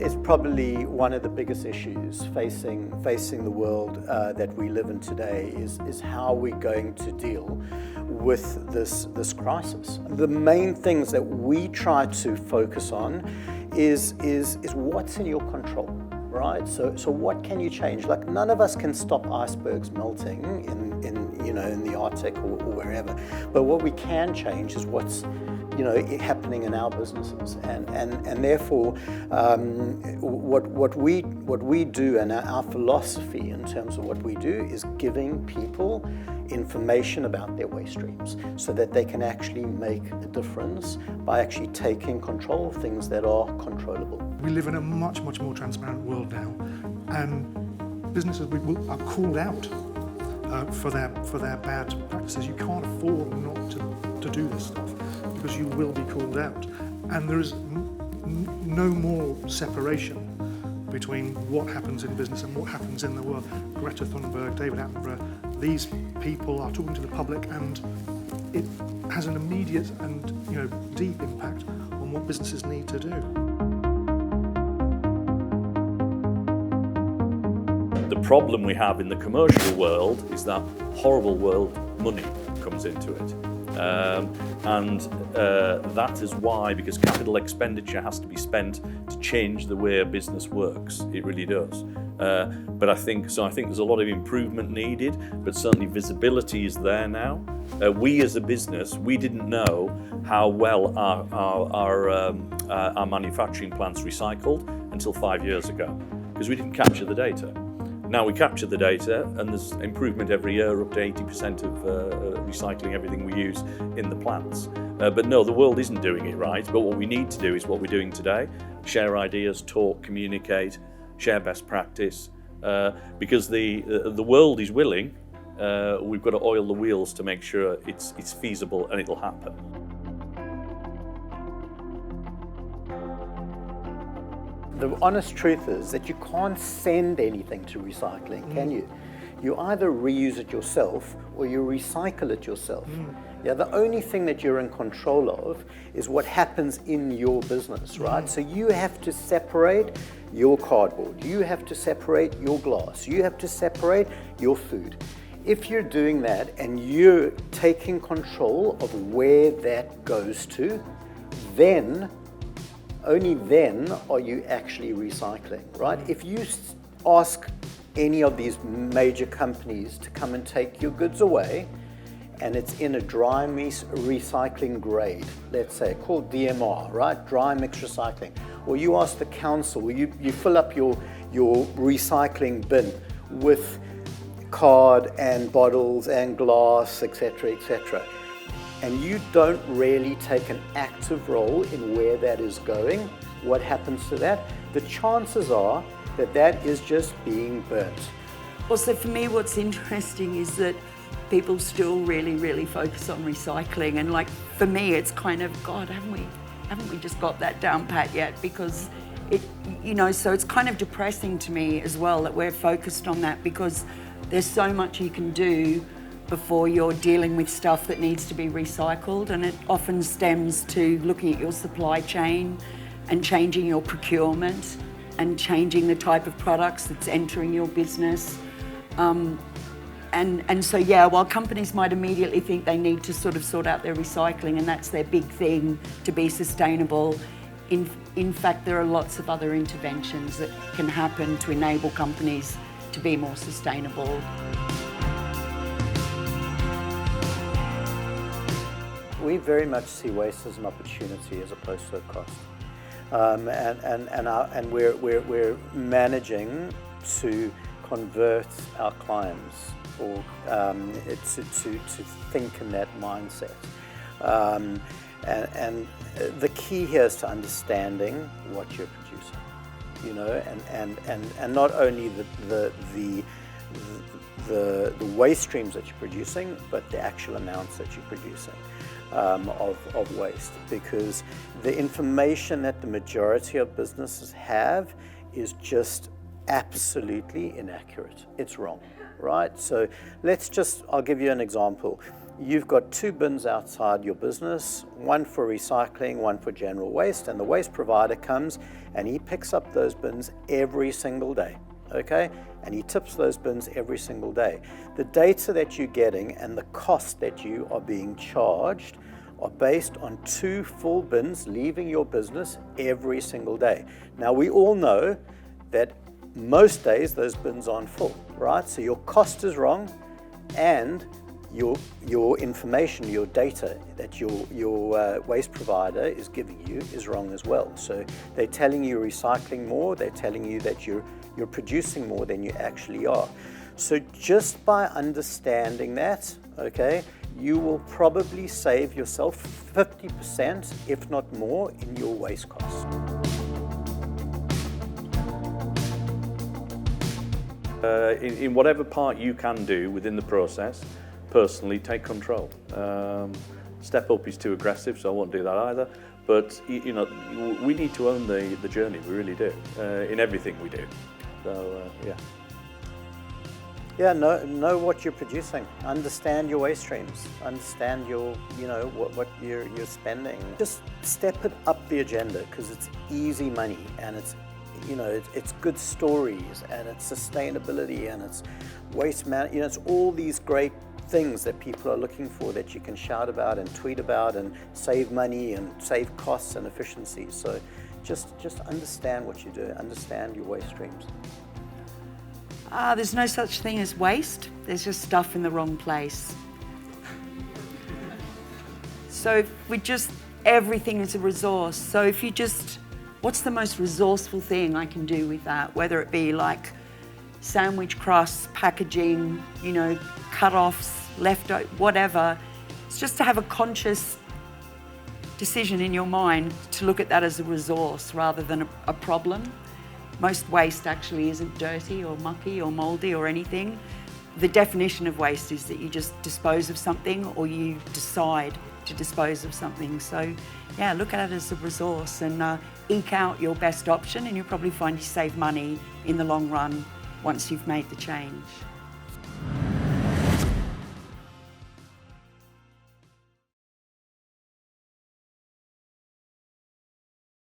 is probably one of the biggest issues facing the world that we live in today is how we're going to deal with this crisis. The main things that we try to focus on is what's in your control, right? So what can you change? Like, none of us can stop icebergs melting in the Arctic or wherever, but what we can change is what's happening in our businesses, and therefore what we do, and our philosophy in terms of what we do, is giving people information about their waste streams so that they can actually make a difference by actually taking control of things that are controllable. We live in a much more transparent world now, and businesses are called out for their bad practices. You can't afford not to do this stuff, because you will be called out. And there is no more separation between what happens in business and what happens in the world. Greta Thunberg, David Attenborough, these people are talking to the public, and it has an immediate and deep impact on what businesses need to do. The problem we have in the commercial world is that horrible world money comes into it. That is why, because capital expenditure has to be spent to change the way a business works. It really does. But I think there's a lot of improvement needed, but certainly visibility is there now. We as a business, we didn't know how well our manufacturing plants recycled until 5 years ago, because we didn't capture the data. Now we capture the data, and there's improvement every year, up to 80% of recycling everything we use in the plants. But no, the world isn't doing it right. But what we need to do is what we're doing today: share ideas, talk, communicate, share best practice. Because the world is willing, we've got to oil the wheels to make sure it's feasible and it'll happen. The honest truth is that you can't send anything to recycling, can you? You either reuse it yourself or you recycle it yourself. Yeah, the only thing that you're in control of is what happens in your business, right? So you have to separate your cardboard, you have to separate your glass, you have to separate your food. If you're doing that and you're taking control of where that goes to, then only then are you actually recycling, right? If you ask any of these major companies to come and take your goods away, and it's in a dry mix recycling grade, let's say, called DMR, right? Dry mix recycling. Or you ask the council, you fill up your recycling bin with card and bottles and glass, etc., and you don't really take an active role in where that is going, what happens to that? The chances are that is just being burnt. Also, for me, what's interesting is that people still really focus on recycling, and like, for me, it's kind of, God, haven't we just got that down pat yet? Because so it's kind of depressing to me as well that we're focused on that, because there's so much you can do before you're dealing with stuff that needs to be recycled, and it often stems to looking at your supply chain and changing your procurement and changing the type of products that's entering your business. And so, yeah, while companies might immediately think they need to sort out their recycling and that's their big thing to be sustainable, in fact, there are lots of other interventions that can happen to enable companies to be more sustainable. We very much see waste as an opportunity as opposed to a cost, and we're managing to convert our clients or to think in that mindset. And the key here is to understanding what you're producing, and not only the waste streams that you're producing, but the actual amounts that you're producing of waste, because the information that the majority of businesses have is just absolutely inaccurate. It's wrong, right? So I'll give you an example. you've got 2 bins outside your business, one for recycling, one for general waste, and the waste provider comes and he picks up those bins every single day, okay? And he tips those bins every single day. The data that you're getting and the cost that you are being charged are based on 2 full bins leaving your business every single day. Now, we all know that most days those bins aren't full, right? So your cost is wrong, and your information, your data that your waste provider is giving you is wrong as well. So they're telling you you're recycling more, they're telling you that you're producing more than you actually are. So just by understanding that, okay, you will probably save yourself 50%, if not more, in your waste costs. In whatever part you can do within the process, personally take control. Step up is too aggressive, so I won't do that either. But you know, we need to own the journey. We really do in everything we do. So yeah. Yeah, know what you're producing. Understand your waste streams. Understand your, what you're spending. Just step it up the agenda, because it's easy money, and it's, it's good stories, and it's sustainability, and it's waste management. It's all these great things that people are looking for, that you can shout about and tweet about and save money and save costs and efficiencies. So just understand what you do. Understand your waste streams. There's no such thing as waste. There's just stuff in the wrong place. So everything is a resource. So if you what's the most resourceful thing I can do with that? Whether it be like sandwich crusts, packaging, cut-offs, leftover, whatever. It's just to have a conscious decision in your mind to look at that as a resource rather than a problem. Most waste actually isn't dirty or mucky or mouldy or anything. The definition of waste is that you just dispose of something, or you decide to dispose of something. So yeah, look at it as a resource and eke out your best option, and you'll probably find you save money in the long run once you've made the change.